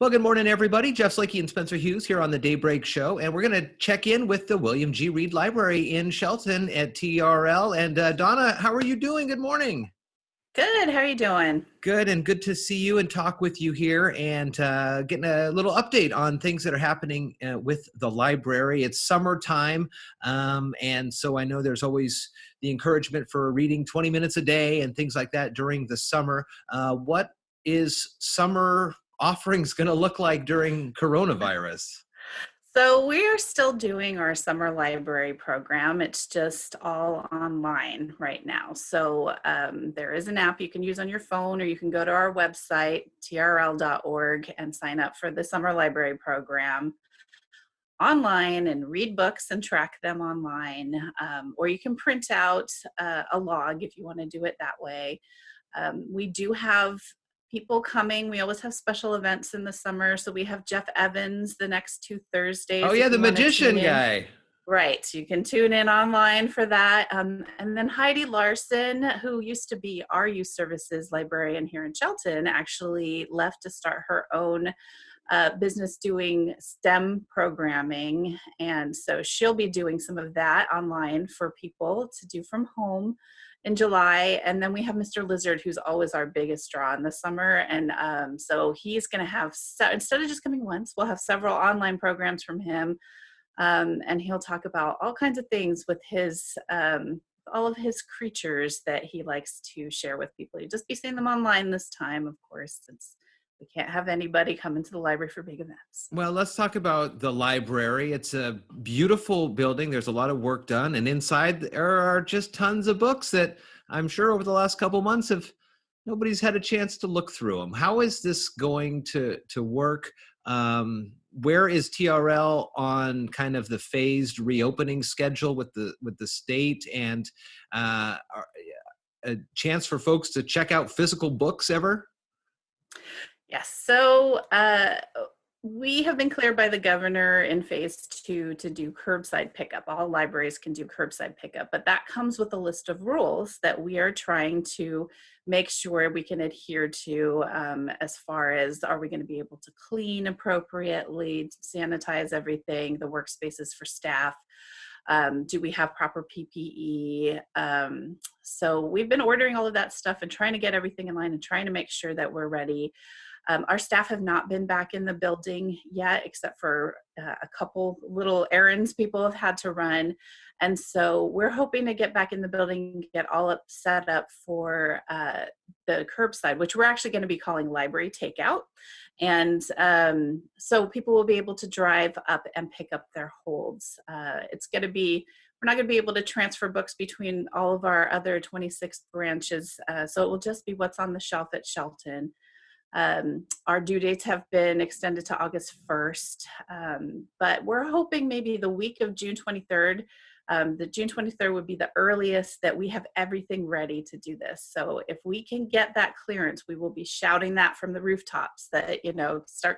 Well, good morning, everybody. Jeff Slakey and Spencer Hughes here on the Daybreak Show, and we're going to check in with the William G. Reed Library in Shelton at TRL. And Donna, how are you doing? Good morning. Good. How are you doing? Good, and good to see you and talk with you here and getting a little update on things that are happening with the library. It's summertime, and so I know there's always the encouragement for reading 20 minutes a day and things like that during the summer. What is summer offerings going to look like during coronavirus? So we are still doing our summer library program. It's just all online right now. So there is an app you can use on your phone, or you can go to our website, trl.org, and sign up for the summer library program online and read books and track them online. Or you can print out a log if you want to do it that way. We do have people coming. We always have special events in the summer. So we have Jeff Evans the next 2 Thursdays. Oh, yeah, the magician guy. Right. So you can tune in online for that. And then Heidi Larson, who used to be our youth services librarian here in Shelton, actually left to start her own business doing STEM programming. And so she'll be doing some of that online for people to do from home in July. And then we have Mr. Lizard, who's always our biggest draw in the summer. And so he's going to have, instead of just coming once, we'll have several online programs from him. And he'll talk about all kinds of things with his, all of his creatures that he likes to share with people. You'll just be seeing them online this time, of course, since we can't have anybody come into the library for big events. Well, let's talk about the library. It's a beautiful building. There's a lot of work done. And inside there are just tons of books that I'm sure over the last couple months nobody's had a chance to look through them. How is this going to work? Where is TRL on kind of the phased reopening schedule with the state, and a chance for folks to check out physical books ever? Yes. So we have been cleared by the governor in phase 2 to do curbside pickup. All libraries can do curbside pickup, but that comes with a list of rules that we are trying to make sure we can adhere to, as far as, are we going to be able to clean appropriately, sanitize everything, the workspaces for staff? Do we have proper PPE? So we've been ordering all of that stuff and trying to get everything in line and trying to make sure that we're ready. Our staff have not been back in the building yet, except for a couple little errands people have had to run. And so we're hoping to get back in the building and get all set up for the curbside, which we're actually going to be calling library takeout. And so people will be able to drive up and pick up their holds. It's going to be, we're not going to be able to transfer books between all of our other 26 branches. So it will just be what's on the shelf at Shelton. Our due dates have been extended to August 1st, but we're hoping maybe the week of June 23rd. The June 23rd would be the earliest that we have everything ready to do this. So if we can get that clearance, we will be shouting that from the rooftops that, start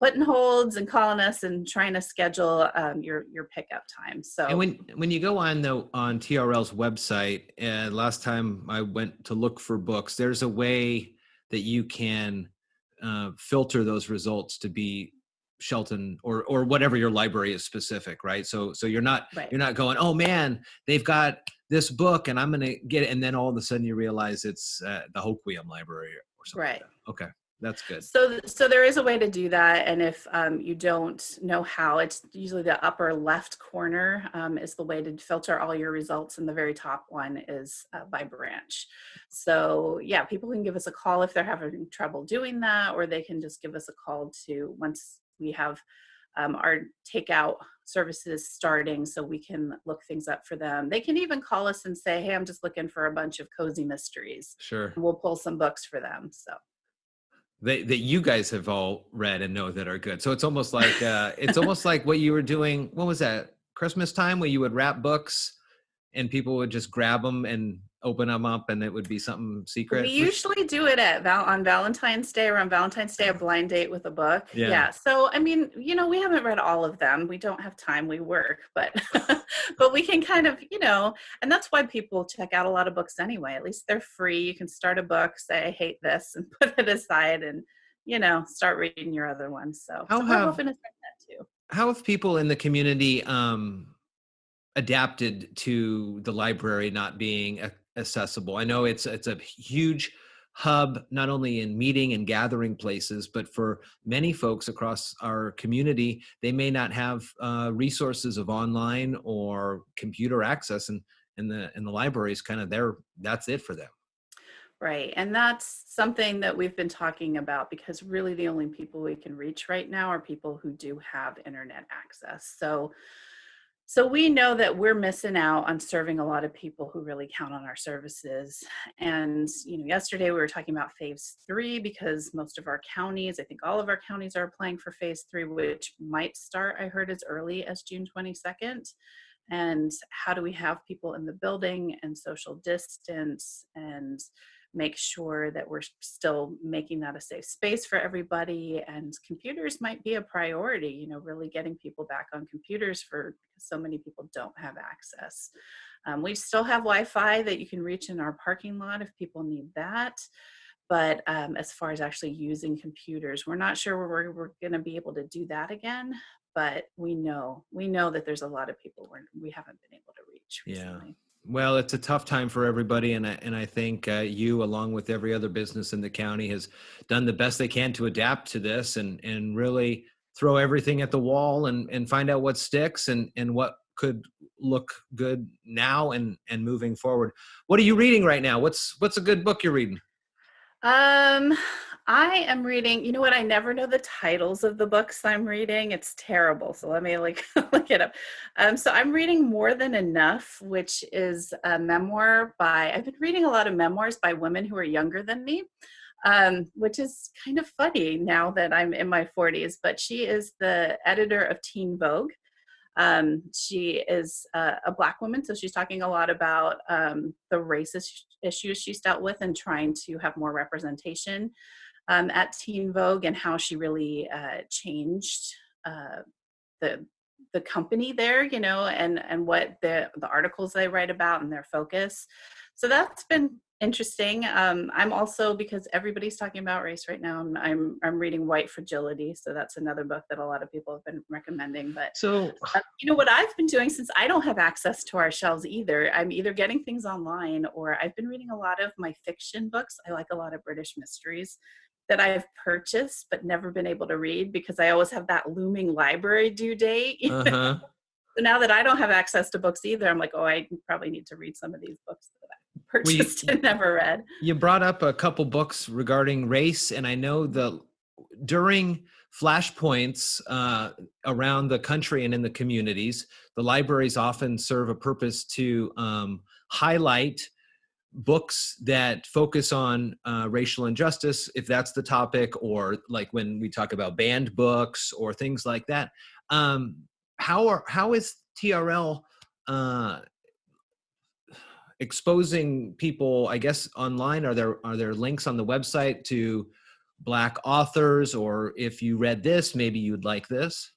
putting holds and calling us and trying to schedule your pickup time. So, and when you go on TRL's website, last time I went to look for books, there's a way that you can filter those results to be Shelton or whatever your library is specific, right? So you're not going, oh man, they've got this book and I'm going to get it, and then all of a sudden you realize it's the Hoquiam Library or something. Right. Like that. Okay. That's good. So there is a way to do that. And if you don't know how, it's usually the upper left corner is the way to filter all your results. And the very top one is by branch. So yeah, people can give us a call if they're having trouble doing that, or they can just give us a call once we have our takeout services starting, so we can look things up for them. They can even call us and say, hey, I'm just looking for a bunch of cozy mysteries. Sure. And we'll pull some books for them. So. That you guys have all read and know that are good. So it's almost like what you were doing. What was that? Christmas time, where you would wrap books and people would just grab them and open them up and it would be something secret. We usually do it on Valentine's Day, or on Valentine's Day, a blind date with a book. Yeah. So, I mean, we haven't read all of them. We don't have time. We work, but, but we can kind of, and that's why people check out a lot of books anyway. At least they're free. You can start a book, say, I hate this, and put it aside and, start reading your other ones. So How we're have hoping to start that too. how have people in the community adapted to the library not being accessible? I know it's a huge hub, not only in meeting and gathering places, but for many folks across our community, they may not have resources of online or computer access, and the library is kind of there. That's it for them. Right. And that's something that we've been talking about, because really the only people we can reach right now are people who do have internet access. So we know that we're missing out on serving a lot of people who really count on our services. And, yesterday we were talking about phase 3, because most of our counties, I think all of our counties, are applying for phase 3, which might start, I heard, as early as June 22nd. And how do we have people in the building and social distance and make sure that we're still making that a safe space for everybody? And computers might be a priority, really getting people back on computers, because so many people don't have access. We still have Wi-Fi that you can reach in our parking lot if people need that. But as far as actually using computers, we're not sure we're going to be able to do that again. But we know that there's a lot of people we haven't been able to reach Yeah. recently. Well, it's a tough time for everybody, and I think you, along with every other business in the county, has done the best they can to adapt to this and really throw everything at the wall and find out what sticks and what could look good now and moving forward. What are you reading right now? What's a good book you're reading? Um, I am reading, you know what? I never know the titles of the books I'm reading. It's terrible. So let me look it up. So I'm reading More Than Enough, which is a memoir I've been reading a lot of memoirs by women who are younger than me, which is kind of funny now that I'm in my 40s, but she is the editor of Teen Vogue. She is a Black woman, so she's talking a lot about the racist issues she's dealt with and trying to have more representation at Teen Vogue, and how she really changed the company there, and what the articles they write about and their focus. So that's been interesting. I'm also, because everybody's talking about race right now, I'm reading White Fragility. So that's another book that a lot of people have been recommending. But So what I've been doing, since I don't have access to our shelves either, I'm either getting things online, or I've been reading a lot of my fiction books. I like a lot of British mysteries that I've purchased but never been able to read, because I always have that looming library due date. uh-huh. So now that I don't have access to books either, I'm like, oh, I probably need to read some of these books that I we purchased and never read. You brought up a couple books regarding race, and I know during flashpoints around the country and in the communities, the libraries often serve a purpose to highlight books that focus on racial injustice, if that's the topic, or like when we talk about banned books or things like that. How is TRL exposing people, I guess, online? Are there links on the website to Black authors, or if you read this, maybe you'd like this?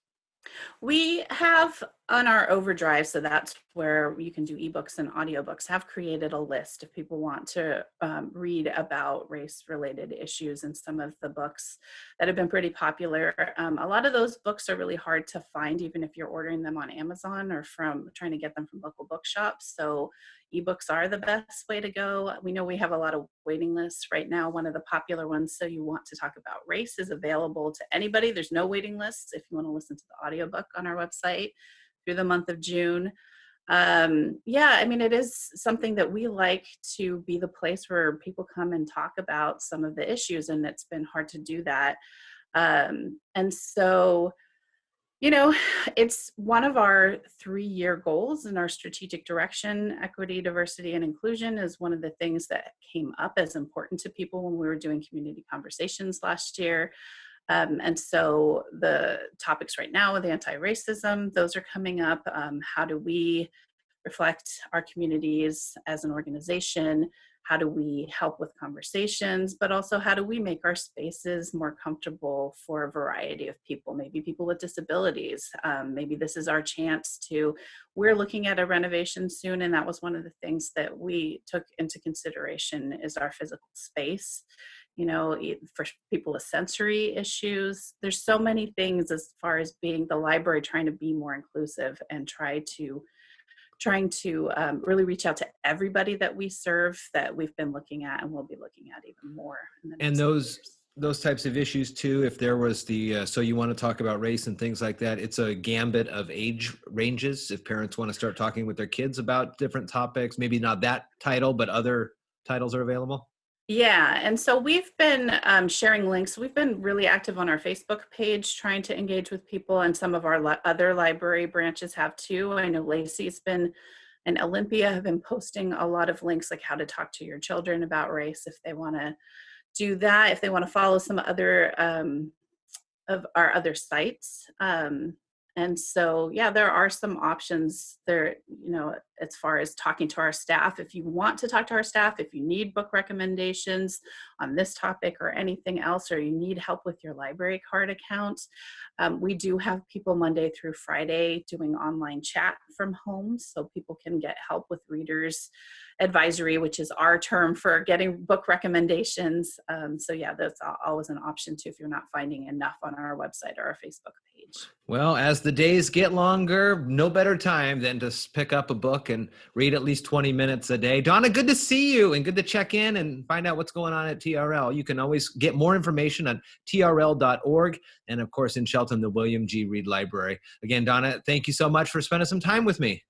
We have on our Overdrive, so that's where you can do ebooks and audiobooks, have created a list if people want to read about race-related issues, and some of the books that have been pretty popular. A lot of those books are really hard to find, even if you're ordering them on Amazon or from trying to get them from local bookshops. So ebooks are the best way to go. We know we have a lot of waiting lists right now. One of the popular ones, So You Want to Talk About Race, is available to anybody. There's no waiting lists if you want to listen to the audiobook on our website through the month of June. It is something that we like to be the place where people come and talk about some of the issues, and it's been hard to do that. And so, it's one of our 3-year goals in our strategic direction. Equity, diversity, and inclusion is one of the things that came up as important to people when we were doing community conversations last year. And so the topics right now with anti-racism, those are coming up. How do we reflect our communities as an organization? How do we help with conversations? But also, how do we make our spaces more comfortable for a variety of people? Maybe people with disabilities. Maybe this is our chance we're looking at a renovation soon, and that was one of the things that we took into consideration, is our physical space. for people with sensory issues. There's so many things as far as being the library, trying to be more inclusive and trying to really reach out to everybody that we serve, that we've been looking at and will be looking at even more in the And next few years. those types of issues too, if there was so you want to talk about race and things like that, it's a gambit of age ranges. If parents want to start talking with their kids about different topics, maybe not that title, but other titles are available. Yeah, and so we've been sharing links. We've been really active on our Facebook page, trying to engage with people, and some of our other library branches have too. I know Lacey's been, and Olympia have been posting a lot of links, like how to talk to your children about race if they want to do that, if they want to follow some other of our other sites. And so, yeah, there are some options there, as far as talking to our staff. If you want to talk to our staff, if you need book recommendations on this topic or anything else, or you need help with your library card account, we do have people Monday through Friday doing online chat from home, so people can get help with readers advisory, which is our term for getting book recommendations. So yeah, that's always an option too if you're not finding enough on our website or our Facebook page. Well, as the days get longer, no better time than to pick up a book and read at least 20 minutes a day. Donna, good to see you and good to check in and find out what's going on at TRL. You can always get more information on trl.org and, of course, in Shelton, the William G. Reed Library. Again, Donna, thank you so much for spending some time with me.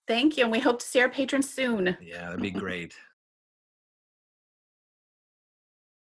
Thank you, and we hope to see our patrons soon. Yeah, that'd be great.